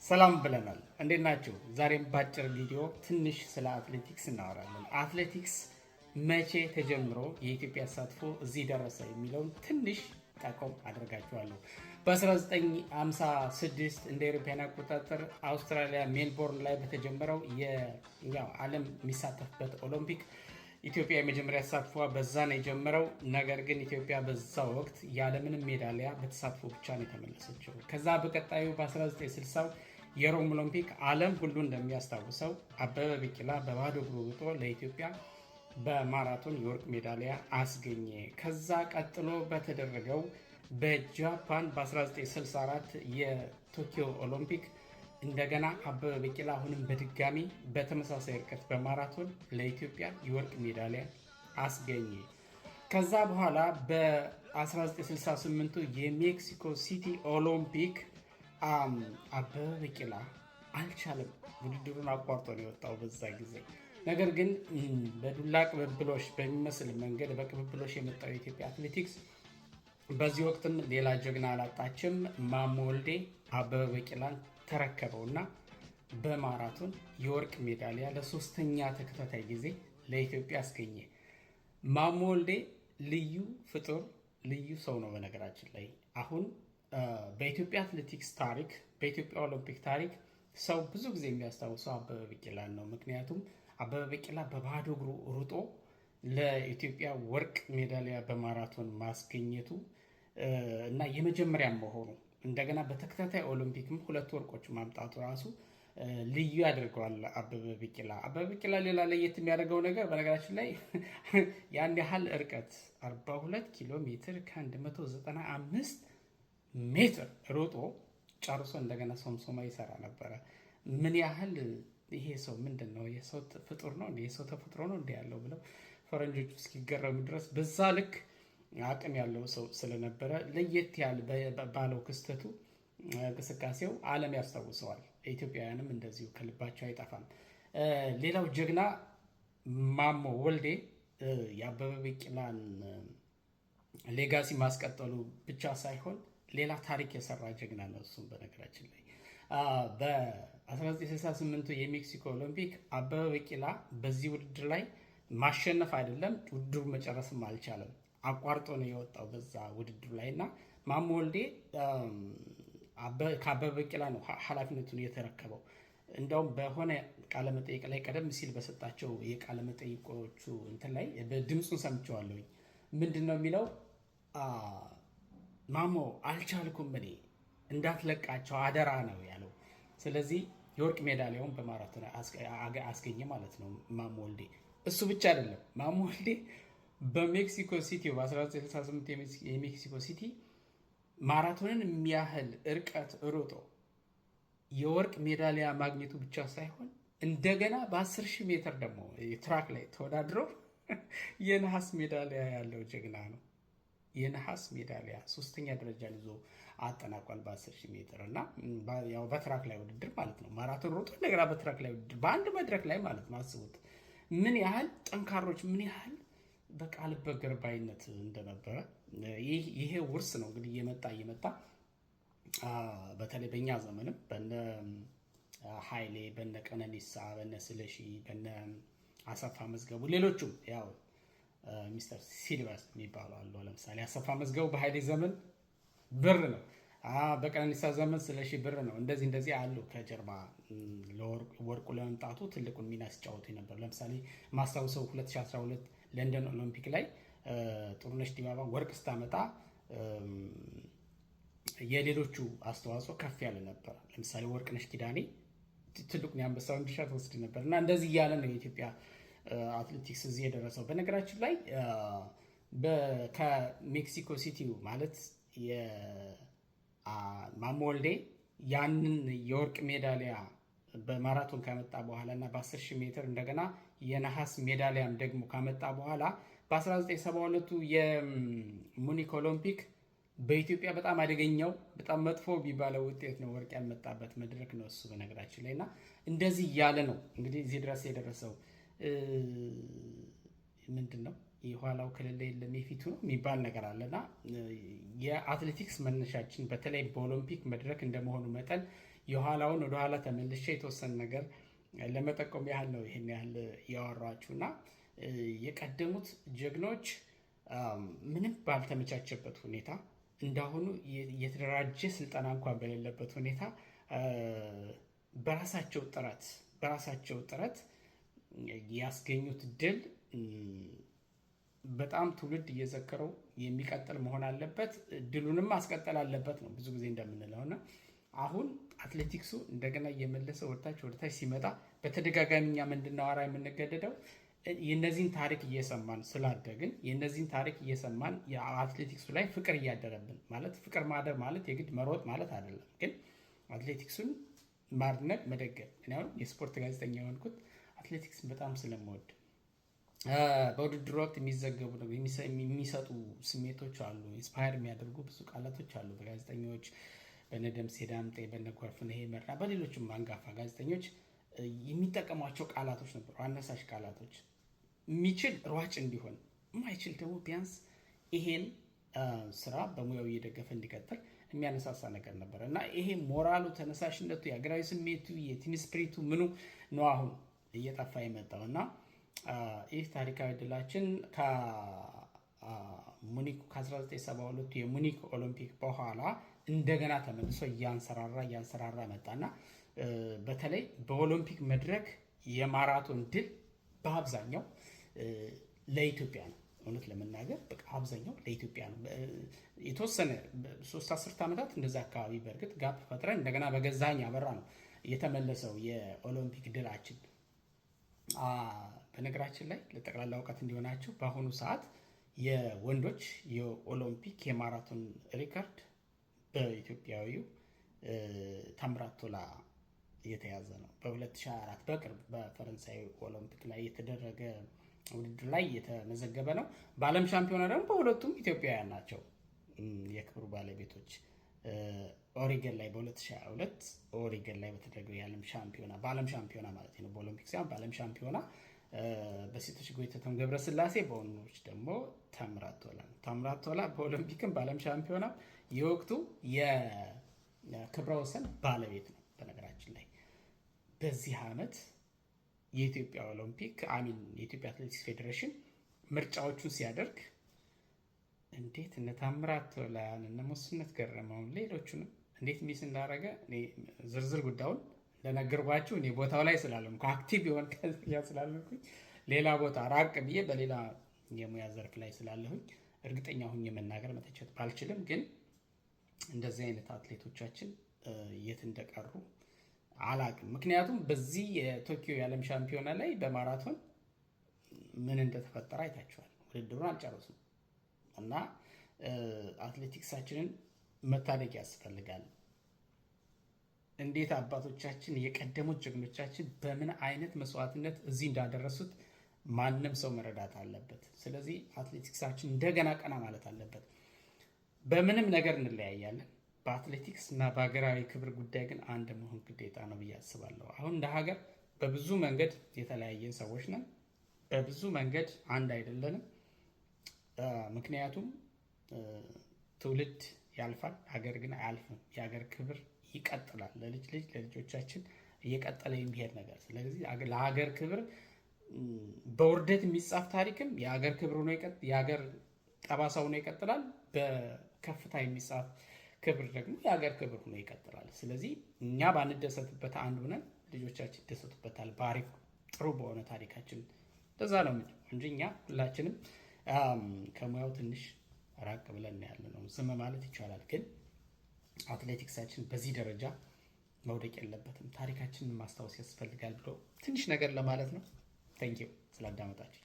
ሰላም ብለናል። እንዴት ናችሁ? ዛሬም ባጭር ቪዲዮ ትንሽ ስለ አትሌቲክስ እናወራለን። አትሌቲክስ መቼ ተጀምሮ የኢትዮጵያ ተሳትፎ እዚህ ደረሰ የሚለውን ትንሽ ጠቆም አድርጋችኋለሁ። በ1956 እንደ አውሮፓውያን አቆጣጠር አውስትራሊያ ሜልቦርን ላይ በተጀመረው ዓለም የሚሳተፍበት ኦሎምፒክ ኢትዮጵያ የመጀመሪያ ተሳትፏ በዛ ነው የጀመረው። ነገር ግን ኢትዮጵያ በዛ ወቅት ያለምንም ሜዳሊያ በተሳትፎ ብቻ ነው የተመለሰችው። ከዛ በቀጣዩ በ1960 የሮም ኦሎምፒክ ዓለም ሁሉ እንደሚያስታውሰው አበበ ቢቂላ በባዶ እግሩ ሮጦ ለኢትዮጵያ በማራቶን የወርቅ ሜዳሊያ አስገኘ። ከዛ ቀጥሎ በተደረገው በጃፓን በ1964 የቶኪዮ ኦሎምፒክ እንደገና አበበ ቢቂላ አሁንም በድጋሚ በተመሳሳይ ርቀት በማራቶን ለኢትዮጵያ የወርቅ ሜዳሊያ አስገኘ። ከዛ በኋላ በ1968 የሜክሲኮ ሲቲ ኦሎምፒክ አበበ ቢቂላ አልቻለም፣ ውድድሩን አቋርጦ ነው የወጣው በዛ ጊዜ። ነገር ግን በዱላ ቅብብሎሽ በሚመስል መንገድ በቅብብሎሽ የመጣው የኢትዮጵያ አትሌቲክስ በዚህ ወቅትም ሌላ ጀግና አላጣችም። ማሞ ወልዴ አበበ ቢቂላን ተረከበውና በማራቶን የወርቅ ሜዳሊያ ለሶስተኛ ተከታታይ ጊዜ ለኢትዮጵያ አስገኘ። ማሞ ወልዴ ልዩ ፍጡር፣ ልዩ ሰው ነው። በነገራችን ላይ አሁን በኢትዮጵያ አትሌቲክስ ታሪክ፣ በኢትዮጵያ ኦሎምፒክ ታሪክ ሰው ብዙ ጊዜ የሚያስታውሰው አበበ ቢቂላን ነው። ምክንያቱም አበበ ቢቂላ በባዶ እግሩ ሩጦ ለኢትዮጵያ ወርቅ ሜዳሊያ በማራቶን ማስገኘቱ እና የመጀመሪያ መሆኑ እንደገና በተከታታይ ኦሎምፒክም 2 ወርቆች ማምጣቱ ራሱ ልዩ ያደርገዋል። አበበ ቢቂላ ሌላ ለየት የሚያደርገው ነገር በነገራችን ላይ ያን ያህል እርቀት 42 ኪሎ ሜትር ከ195 ሜትር ሮጦ ጨርሶ እንደገና ሶምሶማ ይሰራ ነበረ። ምን ያህል ይሄ ሰው ምንድን ነው? የሰው ፍጡር ነው እንዴ? የሰው ተፈጥሮ ነው እንዴ ያለው ብለው ፈረንጆቹ እስኪገረሙ ድረስ በዛ ልክ አቅም ያለው ሰው ስለነበረ ለየት ያለ ባለው ክስተቱ እንቅስቃሴው ዓለም ያስታውሰዋል። ኢትዮጵያውያንም እንደዚሁ ከልባቸው አይጠፋም። ሌላው ጀግና ማሞ ወልዴ የአበበ ቢቂላን ሌጋሲ ማስቀጠሉ ብቻ ሳይሆን ሌላ ታሪክ የሰራ ጀግና ነው እሱም። በነገራችን ላይ በ1968 የሜክሲኮ ኦሎምፒክ አበበ ቢቂላ በዚህ ውድድር ላይ ማሸነፍ አይደለም ውድድሩ መጨረስም አልቻለም። አቋርጦ ነው የወጣው በዛ ውድድር ላይ እና ማሞ ወልዴ ከአበበ ቢቂላ ነው ኃላፊነቱን የተረከበው። እንደውም በሆነ ቃለመጠይቅ ላይ ቀደም ሲል በሰጣቸው የቃለመጠይቆቹ እንትን ላይ ድምፁን ሰምቼዋለሁኝ። ምንድን ነው የሚለው? ማሞ አልቻልኩም፣ እኔ እንዳትለቃቸው አደራ ነው ያለው። ስለዚህ የወርቅ ሜዳሊያውን በማራቶን አስገኘ ማለት ነው ማሞ ወልዴ። እሱ ብቻ አይደለም፣ ማሞ ወልዴ በሜክሲኮ ሲቲ በ1968 የሜክሲኮ ሲቲ ማራቶንን የሚያህል እርቀት ሮጦ የወርቅ ሜዳሊያ ማግኘቱ ብቻ ሳይሆን እንደገና በ10,000 ሜትር ደግሞ ትራክ ላይ ተወዳድሮ የነሐስ ሜዳሊያ ያለው ጀግና ነው። የነሐስ ሜዳሊያ 3ኛ ደረጃን ይዞ አጠናቋል በ10,000 ሜትር እና ያው በትራክ ላይ ውድድር ማለት ነው። ማራቶን ሮጦ እንደገና በትራክ ላይ ውድድር በአንድ መድረክ ላይ ማለት ነው። አስቡት ምን ያህል ጠንካሮች፣ ምን ያህል በቃል በገርባይነት እንደነበረ። ይሄ ውርስ ነው እንግዲህ እየመጣ በተለይ በእኛ ዘመንም በነ ኃይሌ፣ በነ ቀነኒሳ፣ በነ ስለሺ፣ በነ አሰፋ መዝገቡ፣ ሌሎቹም ያው ሚስተር ሲልቨር የሚባሉ አሉ። ለምሳሌ አሰፋ መዝገቡ በኃይሌ ዘመን ብር ነው፣ በቀነኒሳ ዘመን ስለሺ ብር ነው። እንደዚህ አሉ ከጀርባ ወርቁ ለመምጣቱ ትልቁን ሚና ሲጫወቱ ነበር። ለምሳሌ ማስታውሰው 2012 ለንደን ኦሎምፒክ ላይ ጥሩነሽ ዲባባ ወርቅ ስታመጣ የሌሎቹ አስተዋጽኦ ከፍ ያለ ነበር። ለምሳሌ ወርቅነሽ ኪዳኔ ትልቁን የአንበሳውን ድርሻ ትወስድ ነበር እና እንደዚህ እያለ ነው የኢትዮጵያ አትሌቲክስ እዚህ የደረሰው። በነገራችን ላይ ከሜክሲኮ ሲቲ ማለት ማሞ ወልዴ ያንን የወርቅ ሜዳሊያ በማራቶን ካመጣ በኋላ እና በ10,000 ሜትር እንደገና የነሐስ ሜዳሊያም ደግሞ ካመጣ በኋላ በ1972 የሙኒክ ኦሎምፒክ በኢትዮጵያ በጣም አደገኛው በጣም መጥፎ ቢባለው ውጤት ነው ወርቅ ያመጣበት መድረክ ነው እሱ በነገራችን ላይ እና እንደዚህ እያለ ነው እንግዲህ እዚህ ድረስ የደረሰው። ምንድን ነው የኋላው ከሌለ የለም የፊቱ ነው የሚባል ነገር አለና የአትሌቲክስ መነሻችን በተለይ በኦሎምፒክ መድረክ እንደመሆኑ መጠን የኋላውን ወደኋላ ተመልሼ የተወሰነ ነገር ለመጠቆም ያህል ነው ይህን ያህል ያወራችሁ እና የቀደሙት ጀግኖች ምንም ባልተመቻቸበት ሁኔታ እንዳሁኑ የተደራጀ ስልጠና እንኳን በሌለበት ሁኔታ በራሳቸው ጥረት ያስገኙት ድል በጣም ትውልድ እየዘከረው የሚቀጥል መሆን አለበት። ድሉንም ማስቀጠል አለበት ነው ብዙ ጊዜ እንደምንለው እና አሁን አትሌቲክሱ እንደገና እየመለሰ ወደታች ሲመጣ በተደጋጋሚ እኛ እንድናወራ የምንገደደው የነዚህን ታሪክ እየሰማን ስላደግን የነዚህን ታሪክ እየሰማን የአትሌቲክሱ ላይ ፍቅር እያደረብን ማለት ፍቅር ማደር ማለት የግድ መሮጥ ማለት አይደለም፣ ግን አትሌቲክሱን ማድነቅ መደገፍ። እኔ አሁን የስፖርት ጋዜጠኛ የሆንኩት አትሌቲክስ በጣም ስለምወድ በውድድር ወቅት የሚዘገቡ የሚሰጡ ስሜቶች አሉ፣ ኢንስፓየር የሚያደርጉ ብዙ ቃላቶች አሉ። በጋዜጠኞች በነደምሴ ዳምጤ፣ በነጎርፍነህ መራ፣ በሌሎችም አንጋፋ ጋዜጠኞች የሚጠቀሟቸው ቃላቶች ነበሩ፣ አነሳሽ ቃላቶች። የሚችል ሯጭ እንዲሆን፣ የማይችል ደግሞ ቢያንስ ይሄን ስራ በሙያው እየደገፈ እንዲቀጥል የሚያነሳሳ ነገር ነበር እና ይሄ ሞራሉ፣ ተነሳሽነቱ፣ የሀገራዊ ስሜቱ፣ የቲም ስፕሪቱ ምኑ ነው አሁን እየጠፋ የመጣው እና ይህ ታሪካዊ ድላችን ከሙኒክ ከ1972 የሙኒክ ኦሎምፒክ በኋላ እንደገና ተመልሶ እያንሰራራ መጣና በተለይ በኦሎምፒክ መድረክ የማራቶን ድል በአብዛኛው ለኢትዮጵያ ነው። እውነት ለመናገር በቃ አብዛኛው ለኢትዮጵያ ነው። የተወሰነ 3 አስርት ዓመታት እንደዛ አካባቢ በእርግጥ ጋፕ ፈጥረን እንደገና በገዛኸኝ አበራ ነው የተመለሰው የኦሎምፒክ ድላችን። በነገራችን ላይ ለጠቅላላ እውቀት እንዲሆናችሁ በአሁኑ ሰዓት የወንዶች የኦሎምፒክ የማራቶን ሪከርድ በኢትዮጵያዊው ታምራት ቶላ የተያዘ ነው። በ2024 በቅርብ በፈረንሳይ ኦሎምፒክ ላይ የተደረገ ውድድር ላይ የተመዘገበ ነው። በዓለም ሻምፒዮና ደግሞ በሁለቱም ኢትዮጵያውያን ናቸው የክብሩ ባለቤቶች። ኦሪገን ላይ በ2022 ኦሪገን ላይ በተደረገው የዓለም ሻምፒዮና በዓለም ሻምፒዮና ማለት ነው፣ በኦሎምፒክ ሳይሆን በዓለም ሻምፒዮና በሴቶች ጎይተቶም ገብረስላሴ፣ በወንዶች ደግሞ ታምራት ቶላ ነው። ታምራት ቶላ በኦሎምፒክም በዓለም ሻምፒዮና የወቅቱ የክብረ ወሰን ባለቤት ነው። በነገራችን ላይ በዚህ ዓመት የኢትዮጵያ ኦሎምፒክ የኢትዮጵያ አትሌቲክስ ፌዴሬሽን ምርጫዎቹን ሲያደርግ እንዴት እነ ታምራት ቶላን እነ ሙስነት ገረመውን ሌሎቹንም እንዴት ሚስ እንዳደረገ ዝርዝር ጉዳዩን እንደነገርኳችሁ እኔ ቦታው ላይ ስላለምኩ አክቲቭ የሆን ከዚያ ስላለምኩኝ ሌላ ቦታ ራቅ ብዬ በሌላ የሙያ ዘርፍ ላይ ስላለሁኝ እርግጠኛ ሁኝ መናገር መተቸት ባልችልም፣ ግን እንደዚህ አይነት አትሌቶቻችን የት እንደቀሩ አላቅም። ምክንያቱም በዚህ የቶኪዮ የዓለም ሻምፒዮና ላይ በማራቶን ምን እንደተፈጠረ አይታችኋል። ውድድሩን አልጨረሱም እና አትሌቲክሳችንን መታደግ ያስፈልጋል። እንዴት አባቶቻችን የቀደሙት ጀግኖቻችን በምን አይነት መስዋዕትነት እዚህ እንዳደረሱት ማንም ሰው መረዳት አለበት። ስለዚህ አትሌቲክሳችን እንደገና ቀና ማለት አለበት። በምንም ነገር እንለያያለን፣ በአትሌቲክስ እና በሀገራዊ ክብር ጉዳይ ግን አንድ መሆን ግዴታ ነው ብዬ አስባለሁ። አሁን እንደ ሀገር በብዙ መንገድ የተለያየን ሰዎች ነን፣ በብዙ መንገድ አንድ አይደለንም። ምክንያቱም ትውልድ ያልፋል፣ ሀገር ግን አያልፍም። የሀገር ክብር ይቀጥላል፣ ለልጅ ልጅ ለልጆቻችን እየቀጠለ የሚሄድ ነገር። ስለዚህ ለሀገር ክብር በውርደት የሚጻፍ ታሪክም የሀገር ክብር ሆኖ የሀገር ጠባሳ ሆኖ ይቀጥላል። በከፍታ የሚጻፍ ክብር ደግሞ የሀገር ክብር ሆኖ ይቀጥላል። ስለዚህ እኛ ባንደሰትበት አንድ ሆነን ልጆቻችን ይደሰቱበታል በአሪፍ ጥሩ በሆነ ታሪካችን። ለዛ ነው እንጂ እኛ ሁላችንም ከሙያው ትንሽ ራቅ ብለን ያለ ነው። ዝም ማለት ይቻላል፣ ግን አትሌቲክሳችን በዚህ ደረጃ መውደቅ የለበትም። ታሪካችንን ማስታወስ ያስፈልጋል ብሎ ትንሽ ነገር ለማለት ነው። ታንኪዩ ስላዳመጣችሁ።